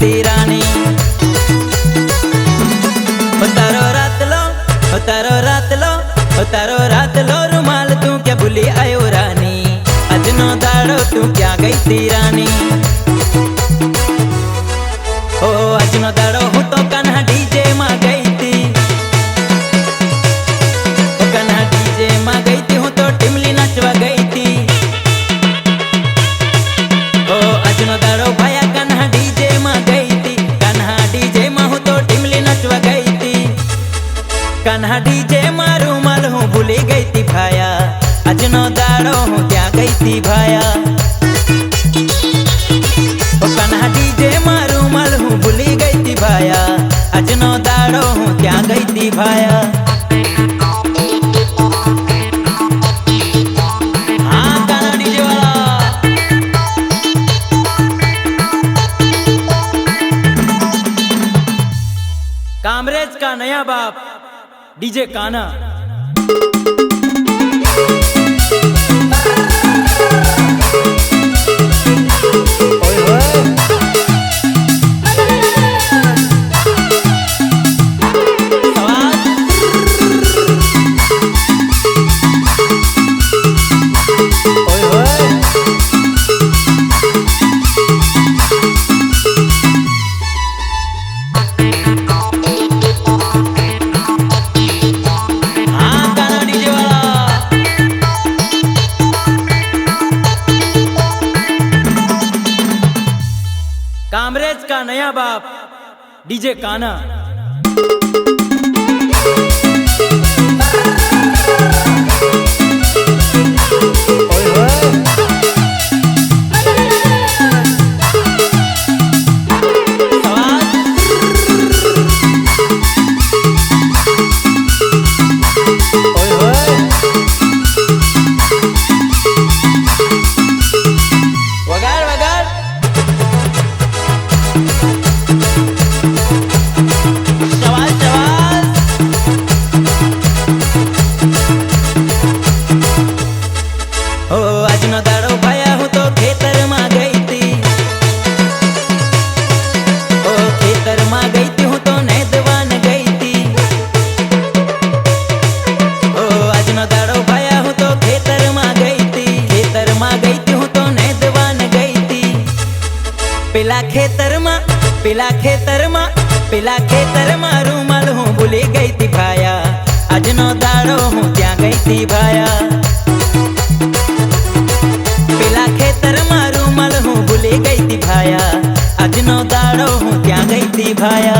थी रानी। तारो रात लो रुमाल तू क्या भूली आयो रानी। अजनो दाड़ो तू क्या गई थी रानी। ओ अजनो दाड़ो हूँ तो कन्हा डीजे माँ गई थी। ओ कन्हा डीजे माँ गई थी हूँ तो टिमली नचवा गई थी। ओ अजनो दाड़ो भाया कन्हा डीजे माँ गई थी। कन्हा डीजे माँ हूँ तो टिमली नचवा गई थी। कन्हा डीजे माँ रुमाल हूँ भूली गई थी भाया। अजनो दाड़ो हूँ क्या गई थी भाया। ओ कन्हा डीजे माँ रुमाल हूँ भूली गई थी भाया। अजनो दाड़ो हूँ क्या गई थी भाया। हाँ कन्हा डीजे वाला। कामरेज का नया बाप डीजे कान्हा। कामरेज का नया बाप डीजे कान्हा। अजनो दाड़ो भाया हूँ तो खेतर माँ गई थी। ओ खेतर माँ गई थी हूँ तो नैदवान गई थी। ओ अजनो दाड़ो भाया हूँ तो खेतर माँ गई थी। खेतर माँ गई थी हूँ तो नैदवान गई थी। पिला खेतर माँ रुमाल हूँ भूली गई थी भाया। अजनो दाड़ो हूँ क्या गई थी भाया। खेतर माँ रुमाल हूँ भूली गई थी भाया। अजनो दाड़ो हूँ क्या गई थी भाया।